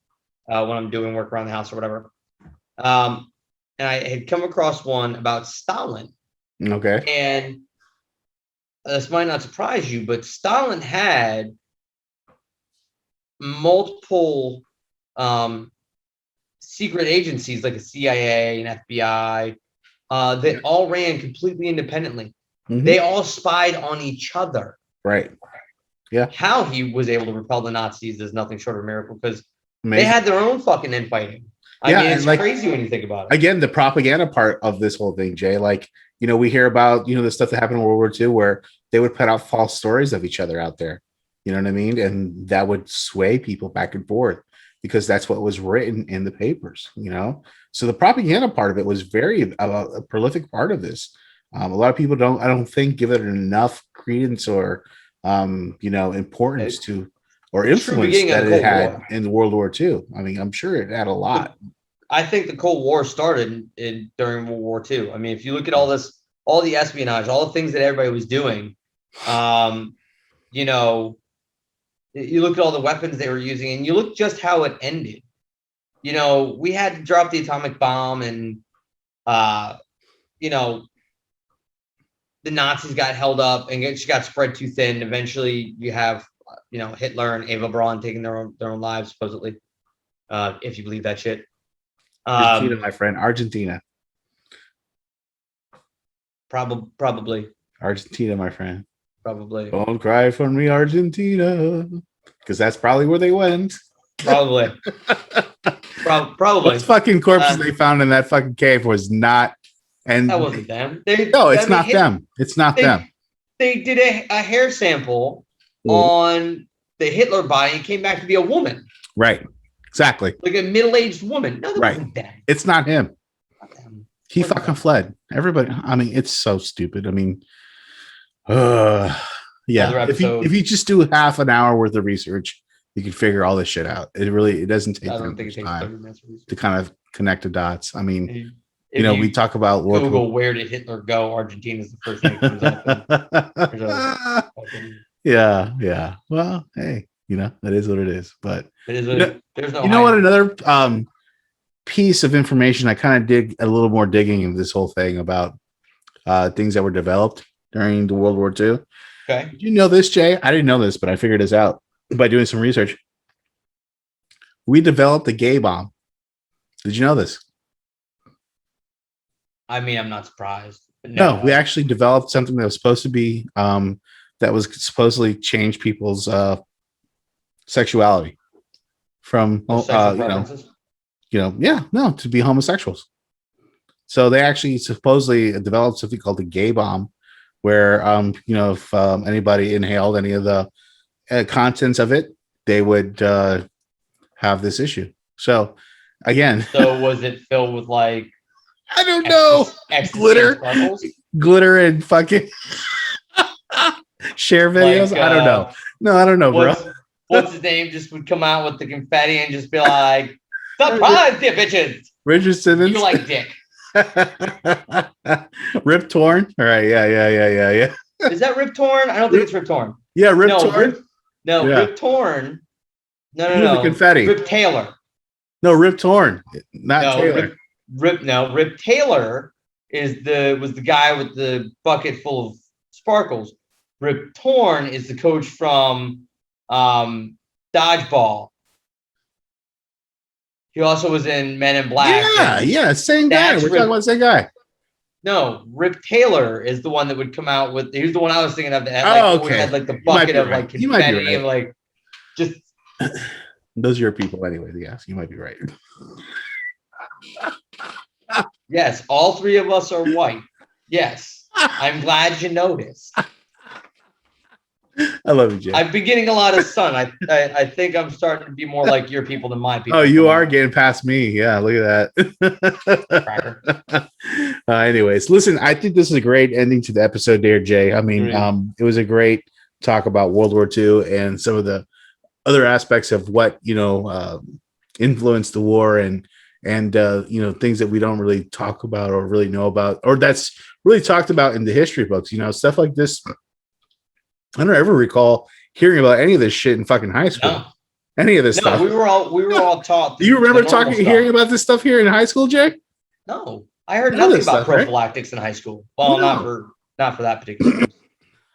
when I'm doing work around the house or whatever. And I had come across one about Stalin. Okay. And this might not surprise you, but Stalin had multiple secret agencies like a CIA and FBI that all ran completely independently. Mm-hmm. They all spied on each other. Right. Yeah. How he was able to repel the Nazis is nothing short of a miracle because they had their own fucking infighting. I mean, it's like, crazy when you think about it. Again, the propaganda part of this whole thing, Jay, like, you know, we hear about, you know, the stuff that happened in World War II where they would put out false stories of each other out there. You know what I mean? And that would sway people back and forth because that's what was written in the papers, you know? So the propaganda part of it was very a prolific part of this. A lot of people I don't think, give it enough credence or, you know, importance to, or influence that it had in World War II. I mean, I'm sure it had a lot. I think the Cold War started during World War II. I mean, if you look at all the espionage, all the things that everybody was doing, you know, you look at all the weapons they were using and you look just how it ended. You know, we had to drop the atomic bomb and, you know, the Nazis got held up and it got spread too thin. Eventually you have, you know, Hitler and Eva Braun taking their own lives, supposedly, if you believe that shit. Argentina, my friend, Argentina. Probably. Argentina, my friend. Probably. Don't cry for me, Argentina, because that's probably where they went. Probably. Probably. What fucking corpses they found in that fucking cave was not. And that wasn't them. It's not them. It's not them. They did a hair sample on the Hitler body and came back to be a woman. Right. Exactly. Like a middle-aged woman. No, right. It's not him. He fucking fled. Everybody. I mean, it's so stupid. I mean, yeah. If you just do half an hour worth of research, you can figure all this shit out. It doesn't take time to kind of connect the dots. I mean, you know, we talk about Google where did Hitler go? Argentina is the first thing that comes up. Yeah. Well, hey, you know, that is what it is. But it is what there's no. You know what? Another piece of information I kind of did a little more digging into this whole thing about things that were developed during the World War II. Okay. Did you know this, Jay? I didn't know this, but I figured this out by doing some research. We developed the gay bomb. Did you know this? I mean, I'm not surprised. No, we actually developed something that was supposed to be that was supposedly change people's sexuality from to be homosexuals. So they actually supposedly developed something called the gay bomb, where if anybody inhaled any of the contents of it, they would have this issue. So again, was it filled with like I don't know glitter and fucking share videos? Like, I don't know. No, I don't know, bro. What's his name? Just would come out with the confetti and just be like, "Surprise, you bitches!" Richard Simmons. You like dick. Rip Torn. All right. Yeah. Is that Rip Torn? I don't think it's Rip Torn. Yeah, Rip Torn. Rip Torn. No. Confetti. Rip Taylor. No, Rip Torn. Not Taylor. Rip Taylor was the guy with the bucket full of sparkles. Rip Torn is the coach from Dodgeball. He also was in Men in Black. Yeah, same guy. We're talking about the same guy. No, Rip Taylor is the one that would come out with. He was the one I was thinking of. That had, okay. Had like the bucket of like confetti and like just. Those are your people anyway. Yes, you might be right. Yes, all three of us are white. Yes, I'm glad you noticed. I love you, Jay. I've been getting a lot of sun. I think I'm starting to be more like your people than my people. Oh, you are getting past me. Yeah, look at that. Anyways, listen, I think this is a great ending to the episode there, Jay. I mean, it was a great talk about World War II and some of the other aspects of what, influenced the war and things that we don't really talk about or really know about, or that's really talked about in the history books, stuff like this. I don't ever recall hearing about any of this shit in fucking high school. No. Any of this stuff. We were all taught. Do you remember hearing about this stuff here in high school, Jay? No, I heard nothing about prophylactics in high school. Well, not for that particular.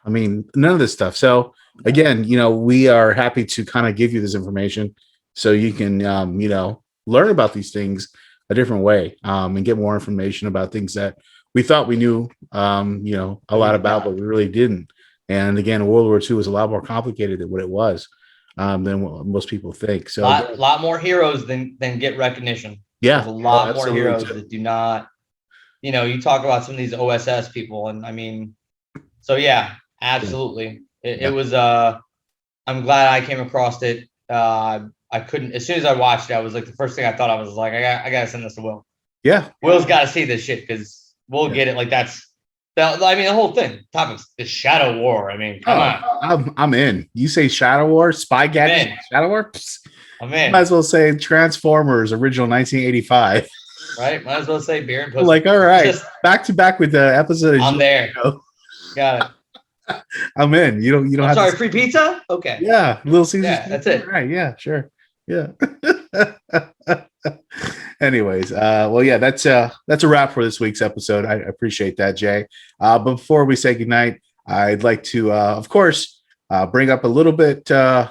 I mean, none of this stuff. So again, we are happy to kind of give you this information so you can, learn about these things a different way, and get more information about things that we thought we knew, a lot about, but we really didn't. And again, World War II was a lot more complicated than what it was, than what most people think. So a lot more heroes than get recognition. Yeah. There's a lot more heroes that do not, you talk about some of these OSS people. And I mean, so yeah, absolutely. It was, I'm glad I came across it. I couldn't, as soon as I watched it, I was like, the first thing I thought I was like, I gotta send this to Will. Yeah. Will's got to see this shit because we'll get it. Like the whole thing. Topics, the Shadow War. I mean, come on. I'm in. You say Shadow War, Spy Gadget, Shadow War? I'm in. Might as well say Transformers, original 1985. Right? Might as well say Beer and Pussy. Like, all right. Just back to back with the episode. I'm there. Got it. I'm in. You don't have sorry, free pizza? Okay. Yeah. Little Caesars. Yeah, that's it. Right. Yeah, sure. Yeah. Anyways, well, yeah, that's a wrap for this week's episode. I appreciate that, Jay. But before we say goodnight, I'd like to, of course, bring up a little bit, a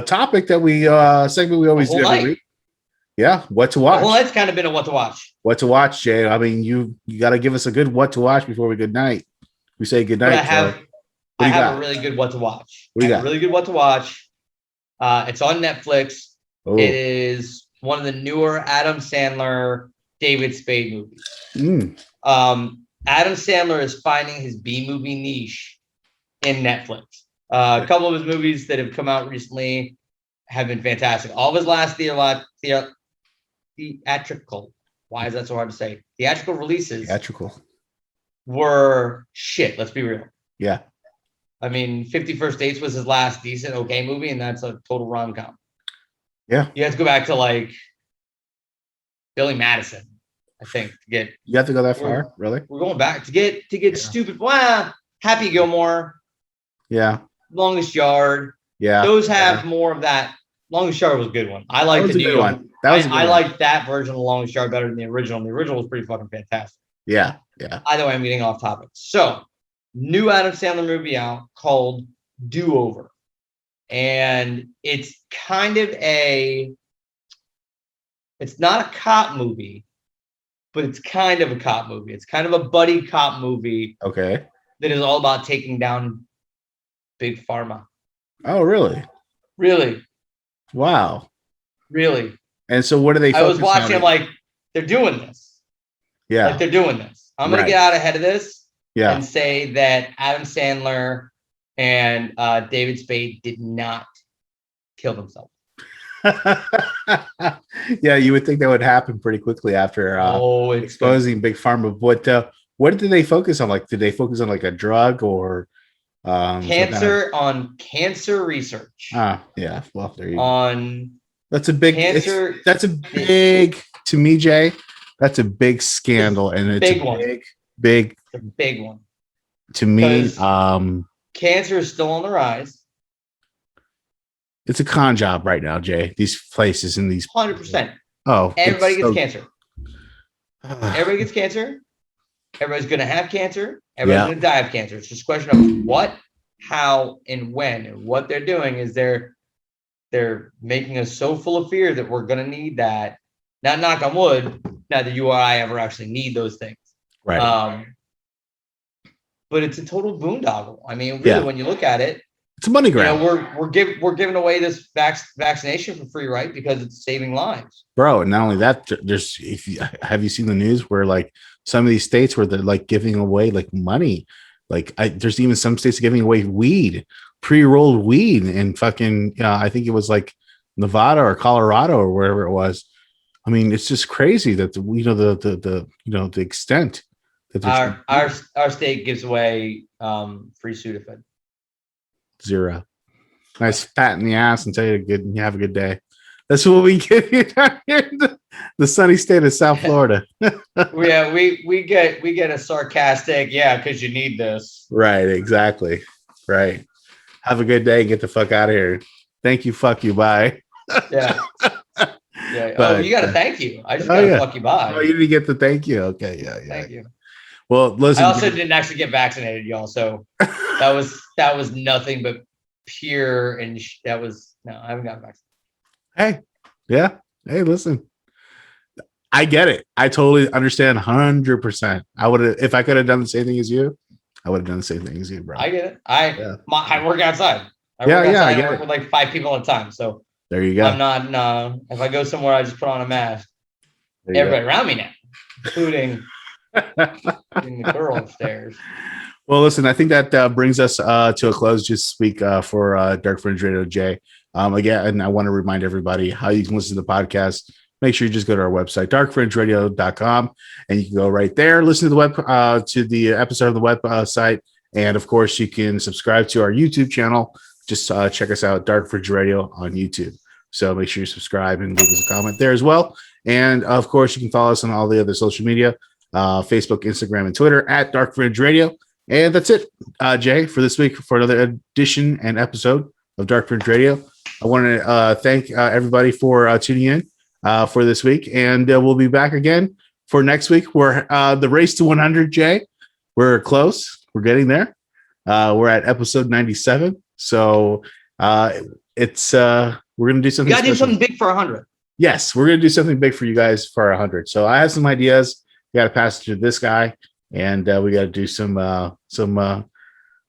topic that segment we always do every week. Yeah, what to watch. Well, it's kind of been a what to watch. What to watch, Jay. I mean, you got to give us a good what to watch before we good night. We say good night. I have a really good what to watch. What do you got? A really good what to watch. It's on Netflix. Oh. It is one of the newer Adam Sandler, David Spade movies. Adam Sandler is finding his B movie niche in Netflix. A couple of his movies that have come out recently have been fantastic. All of his last theatrical. Why is that so hard to say? Theatrical releases. Were shit. Let's be real. Yeah. I mean, 50 First Dates was his last decent, okay movie, and that's a total rom-com. Yeah. You have to go back to like Billy Madison, I think, to get. You have to go that far, really? We're going back to get stupid. Well, Happy Gilmore. Yeah. Longest Yard. Yeah. Those have more of that. Longest Yard was a good one. I like the new one. I like that version of the Longest Yard better than the original. The original was pretty fucking fantastic. Yeah. Yeah. Either way, I'm getting off topic. So, new Adam Sandler movie out called Do Over. And it's kind of it's not a cop movie, but it's kind of a cop movie. It's kind of a buddy cop movie. Okay. That is all about taking down Big Pharma. Oh, really? Really? Wow. Really? And so what do they I was watching, I'm like, they're doing this. Yeah. Like, they're doing this. I'm going to get out ahead of this. Yeah. And say that Adam Sandler and David Spade did not kill themselves. Yeah, you would think that would happen pretty quickly after exposing Big Pharma. But what did they focus on? Like, did they focus on like a drug or cancer research? Yeah. Well, there you go. On that's a big cancer. That's a big to me, Jay. That's a big scandal, and it's big one. Big. It's a big one. To me, cancer is still on the rise. It's a con job right now, Jay. These places and these 100%. Oh, everybody gets cancer. Everybody gets cancer. Everybody's going to have cancer. Everybody's going to die of cancer. It's just a question of what, how, and when. And what they're doing is they're making us so full of fear that we're going to need that. Not knock on wood. Not that you or I ever actually need those things. Right. But it's a total boondoggle. I mean, really, when you look at it, it's a money grab. We're giving away this vaccination for free, right? Because it's saving lives, bro. And not only that, have you seen the news where like some of these states where they're like giving away like money, like there's even some states giving away weed, pre-rolled weed in fucking, I think it was like Nevada or Colorado or wherever it was. I mean, it's just crazy that the extent that our state gives away free Sudafed. Zero. Nice pat in the ass and tell you you have a good day. That's what we get here down here in the sunny state of South Florida. Yeah, we get a sarcastic, because you need this. Right, exactly. Right. Have a good day and get the fuck out of here. Thank you, fuck you, bye. Yeah. Yeah. But, you got to thank you. I just got to fuck you bye. Oh, you didn't get the thank you. Okay, yeah. Thank you. Well, listen. I also didn't actually get vaccinated, y'all. So that was nothing but pure and I haven't gotten vaccinated. Hey, yeah. Hey, listen. I get it. I totally understand 100%. I would have, if I could have done the same thing as you, I would have done the same thing as you, bro. I get it. I work outside. I work with like 5 people at a time. So there you go. I'm not. If I go somewhere, I just put on a mask. Everybody around me now, including the girl upstairs. Well, listen, I think that brings us to a close. Just speak for Dark Fringe Radio, Jay. Again, and I want to remind everybody how you can listen to the podcast. Make sure you just go to our website, darkfringeradio.com, and you can go right there, listen to the episode of the website. And of course, you can subscribe to our YouTube channel. Just check us out, Dark Fringe Radio on YouTube. So make sure you subscribe and leave us a comment there as well. And of course, you can follow us on all the other social media, Facebook, Instagram, and Twitter at Dark Fringe Radio. And that's it, Jay, for this week, for another edition and episode of Dark Fringe Radio. I want to thank everybody for tuning in for this week. And we'll be back again for next week. We're the race to 100, Jay. We're close. We're getting there. We're at episode 97. So it's we're going to do something. You got to do something big for 100. Yes, we're going to do something big for you guys for 100. So I have some ideas. We got to pass it to this guy. And we got to do some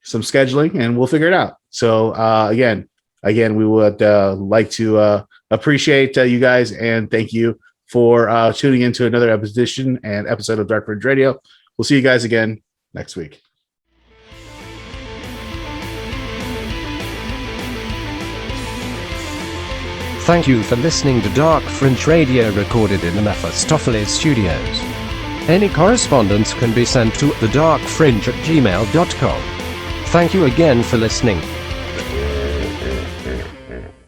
scheduling, and we'll figure it out. So again, we would like to appreciate you guys and thank you for tuning into another episode of Dark Fringe Radio. We'll see you guys again next week. Thank you for listening to Dark Fringe Radio, recorded in the Mephistopheles Studios. Any correspondence can be sent to thedarkfringe@gmail.com. Thank you again for listening.